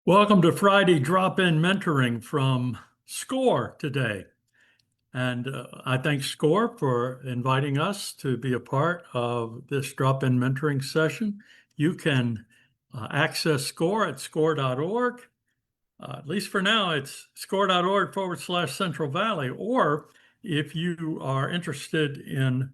Welcome to Friday Drop-In Mentoring from SCORE today. And I thank SCORE for inviting us to be a part of this drop-in mentoring session. You can access SCORE at score.org. At least for now, it's score.org/Central Valley. Or if you are interested in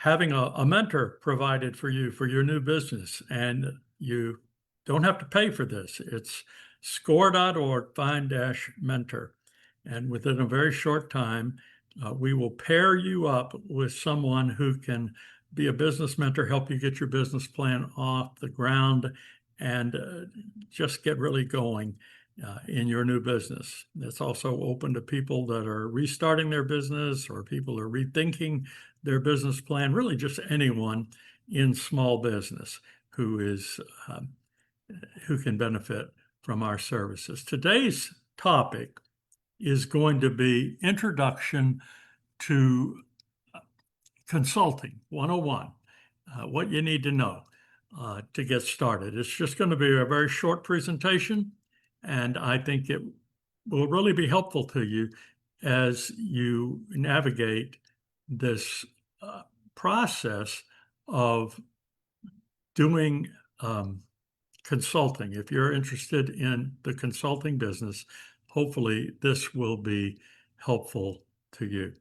having a mentor provided for you for your new business, and you don't have to pay for this. It's score.org/mentor. And within a very short time, we will pair you up with someone who can be a business mentor, help you get your business plan off the ground, and just get really going in your new business. It's also open to people that are restarting their business or people who are rethinking their business plan, really just anyone in small business who can benefit from our services. Today's topic is going to be Introduction to Consulting 101, what you need to know to get started. It's just going to be a very short presentation, and I think it will really be helpful to you as you navigate this process of doing consulting. If you're interested in the consulting business, hopefully this will be helpful to you.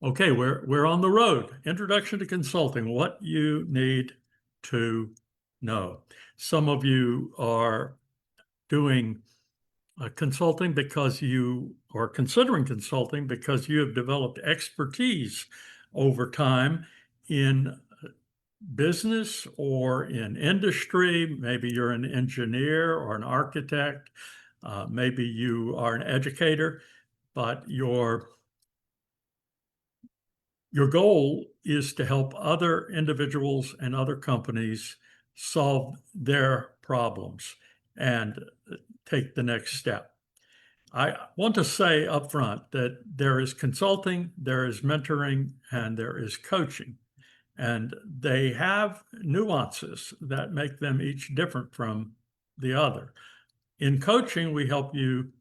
Okay, we're on the road. Introduction to consulting, what you need to know. Some of you are doing consulting because you are considering consulting because you have developed expertise over time in business or in industry. Maybe you're an engineer or an architect. Maybe you are an educator, but your goal is to help other individuals and other companies solve their problems and take the next step. I want to say up front that there is consulting, there is mentoring, and there is coaching. And they have nuances that make them each different from the other. In coaching, we help you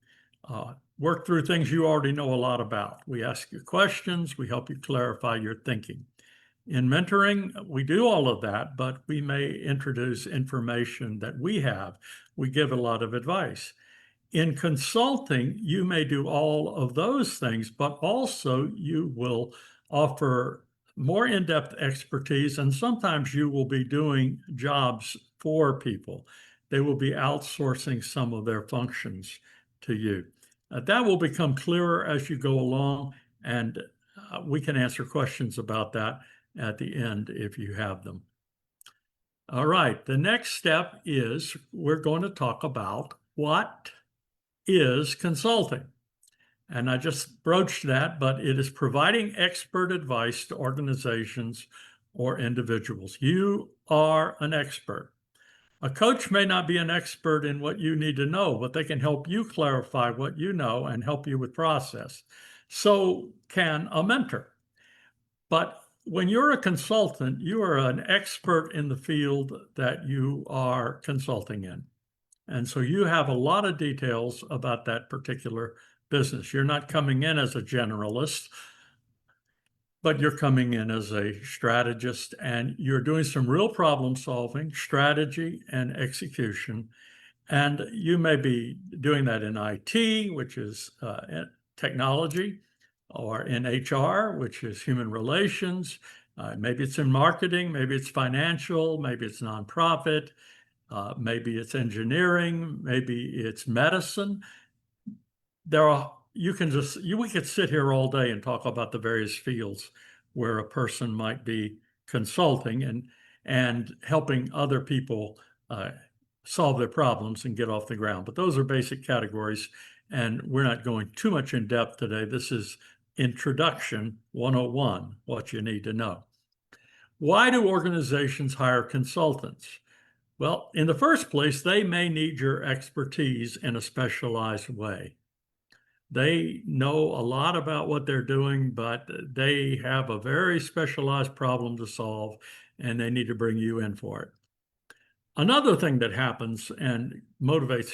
work through things you already know a lot about. We ask you questions, we help you clarify your thinking. In mentoring, we do all of that, but we may introduce information that we have. We give a lot of advice. In consulting, you may do all of those things, but also you will offer more in-depth expertise, and sometimes you will be doing jobs for people. They will be outsourcing some of their functions to you. That will become clearer as you go along, and we can answer questions about that at the end if you have them. All right, the next step is we're going to talk about what is consulting. And I just broached that, but it is providing expert advice to organizations or individuals. You are an expert. A coach may not be an expert in what you need to know, but they can help you clarify what you know and help you with process. So can a mentor. But when you're a consultant, you are an expert in the field that you are consulting in. And so you have a lot of details about that particular business. You're not coming in as a generalist, but you're coming in as a strategist, and you're doing some real problem solving, strategy, and execution. And you may be doing that in IT, which is technology, or in HR, which is human relations. Maybe it's in marketing, maybe it's financial, maybe it's nonprofit, maybe it's engineering, maybe it's medicine. We could sit here all day and talk about the various fields where a person might be consulting and helping other people solve their problems and get off the ground. But those are basic categories, and we're not going too much in depth today. This is Introduction 101, what you need to know. Why do organizations hire consultants? Well, in the first place, they may need your expertise in a specialized way. They know a lot about what they're doing, but they have a very specialized problem to solve, and they need to bring you in for it. Another thing that happens and motivates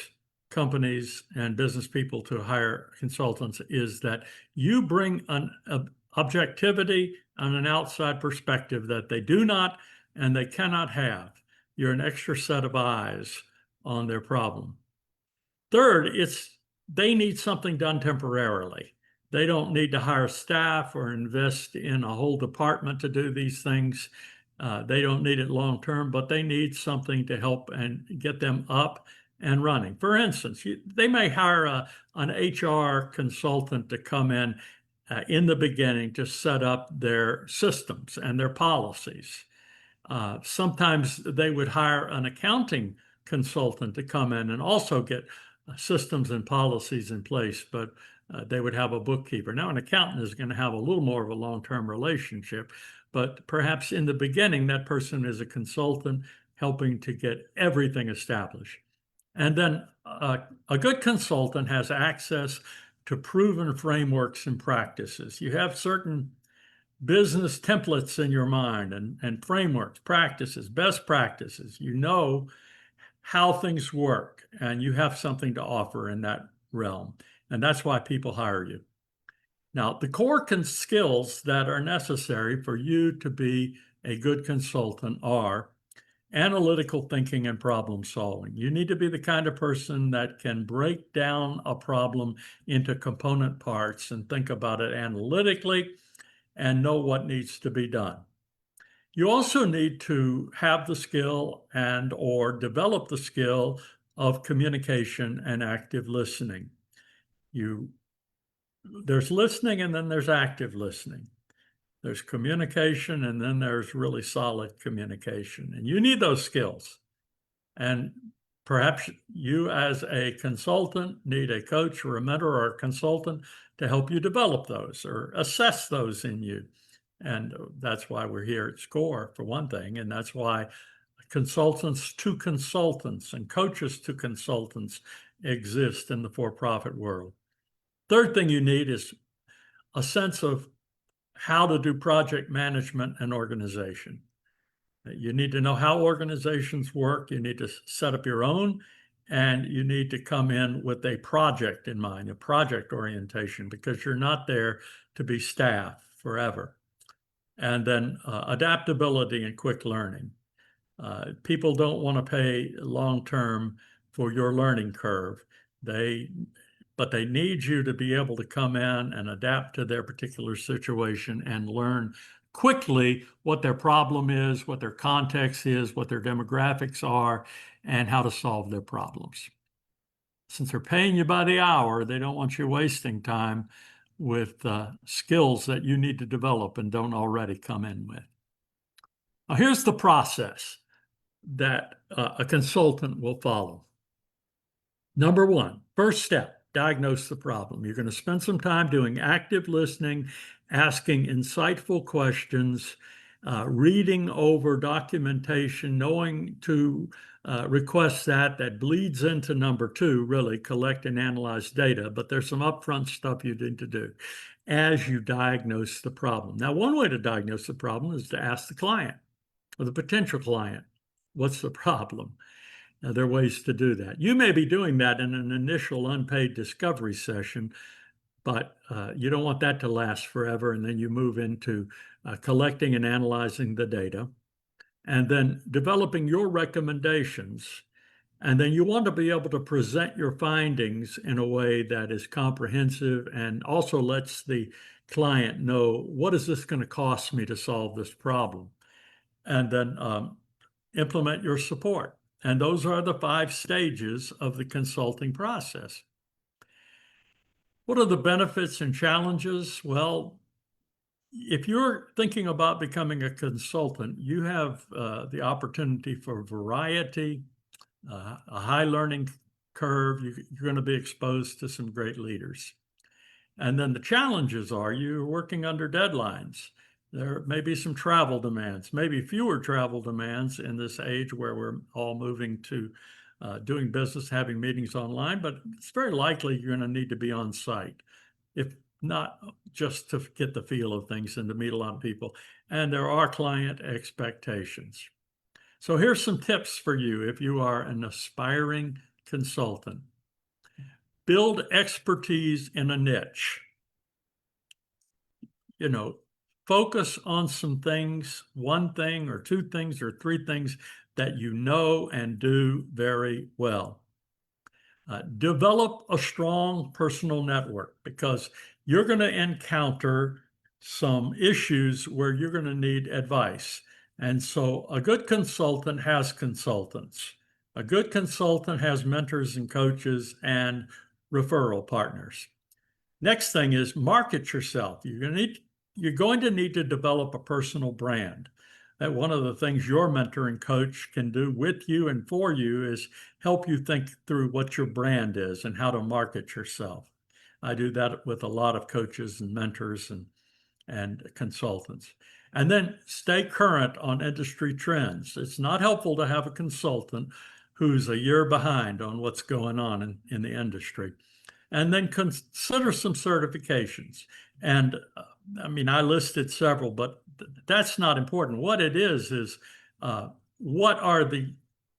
companies and business people to hire consultants is that you bring an objectivity and an outside perspective that they do not and they cannot have. You're an extra set of eyes on their problem. Third, they need something done temporarily. They don't need to hire staff or invest in a whole department to do these things. They don't need it long term, but they need something to help and get them up and running. For instance, they may hire an HR consultant to come in the beginning to set up their systems and their policies. Sometimes they would hire an accounting consultant to come in and also get systems and policies in place, but they would have a bookkeeper. Now, an accountant is going to have a little more of a long-term relationship, but perhaps in the beginning, that person is a consultant helping to get everything established. And then a good consultant has access to proven frameworks and practices. You have certain business templates in your mind and frameworks, practices, best practices. You know how things work, and you have something to offer in that realm. And that's why people hire you. Now, the core skills that are necessary for you to be a good consultant are analytical thinking and problem solving. You need to be the kind of person that can break down a problem into component parts and think about it analytically and know what needs to be done. You also need to have the skill and or develop the skill of communication and active listening. There's listening and then there's active listening. There's communication and then there's really solid communication. And you need those skills. And perhaps you as a consultant need a coach or a mentor or a consultant to help you develop those or assess those in you. And that's why we're here at SCORE, for one thing. And that's why consultants to consultants and coaches to consultants exist in the for-profit world. Third thing you need is a sense of how to do project management and organization. You need to know how organizations work. You need to set up your own, and you need to come in with a project in mind, a project orientation, because you're not there to be staff forever. And then adaptability and quick learning. People don't want to pay long-term for your learning curve. But they need you to be able to come in and adapt to their particular situation and learn quickly what their problem is, what their context is, what their demographics are, and how to solve their problems. Since they're paying you by the hour, they don't want you wasting time with skills that you need to develop and don't already come in with. Now, here's the process that a consultant will follow. Number one, first step, diagnose the problem. You're going to spend some time doing active listening, asking insightful questions, reading over documentation, knowing to request that bleeds into number two, really, collect and analyze data. But there's some upfront stuff you need to do as you diagnose the problem. Now, one way to diagnose the problem is to ask the client or the potential client, what's the problem? Now, there are ways to do that. You may be doing that in an initial unpaid discovery session, but you don't want that to last forever. And then you move into collecting and analyzing the data, and then developing your recommendations. And then you want to be able to present your findings in a way that is comprehensive and also lets the client know, what is this going to cost me to solve this problem? And then implement your support. And those are the 5 stages of the consulting process. What are the benefits and challenges? Well, if you're thinking about becoming a consultant, you have the opportunity for variety, a high learning curve. You're going to be exposed to some great leaders. And then the challenges are you're working under deadlines. There may be some travel demands, maybe fewer travel demands in this age where we're all moving to doing business, having meetings online, but it's very likely you're going to need to be on site, if not just to get the feel of things and to meet a lot of people. And there are client expectations. So here's some tips for you if you are an aspiring consultant. Build expertise in a niche. Focus on some things, one thing or two things or three things that you know and do very well. Develop a strong personal network, because you're going to encounter some issues where you're going to need advice. And so a good consultant has consultants. A good consultant has mentors and coaches and referral partners. Next thing is market yourself. You're going to need to develop a personal brand. That one of the things your mentor and coach can do with you and for you is help you think through what your brand is and how to market yourself. I do that with a lot of coaches and mentors and consultants. And then stay current on industry trends. It's not helpful to have a consultant who's a year behind on what's going on in the industry. And then consider some certifications. And I listed several, but that's not important. What it is what are the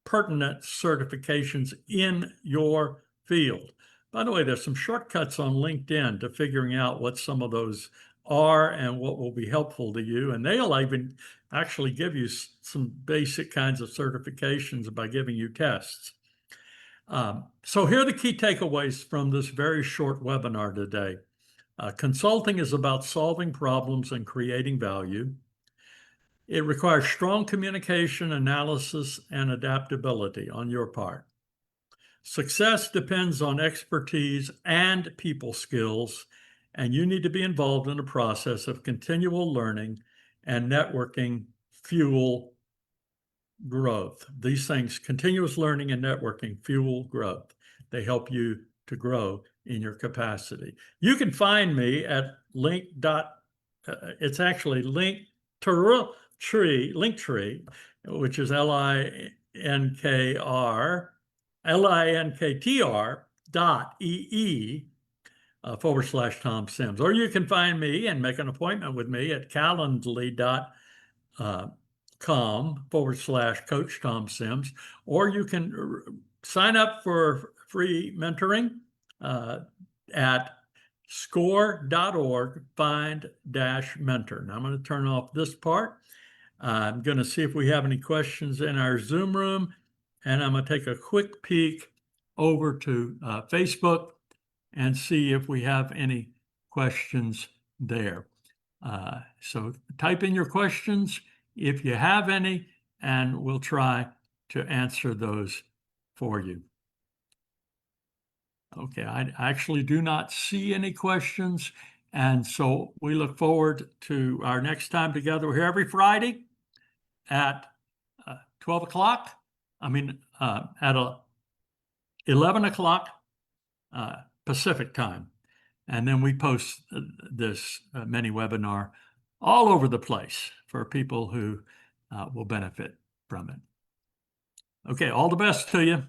pertinent certifications in your field? By the way, there's some shortcuts on LinkedIn to figuring out what some of those are and what will be helpful to you. And they'll even actually give you some basic kinds of certifications by giving you tests. So here are the key takeaways from this very short webinar today. Consulting is about solving problems and creating value. It requires strong communication, analysis, and adaptability on your part. Success depends on expertise and people skills, and you need to be involved in a process of continual learning and networking fuel growth. These things, continuous learning and networking, fuel growth. They help you to grow in your capacity. You can find me at it's actually Linktree, which is linktr.ee/Tom Sims. Or you can find me and make an appointment with me at calendly.com/Coach Tom Sims, or you can sign up for free mentoring at score.org/find-mentor. Now I'm going to turn off this part. I'm going to see if we have any questions in our Zoom room, and I'm going to take a quick peek over to Facebook and see if we have any questions there. So type in your questions if you have any, and we'll try to answer those for you. Okay, I actually do not see any questions, and so we look forward to our next time together. We're here every Friday at 12 o'clock. At 11 o'clock Pacific time. And then we post this mini webinar all over the place for people who will benefit from it. Okay, all the best to you.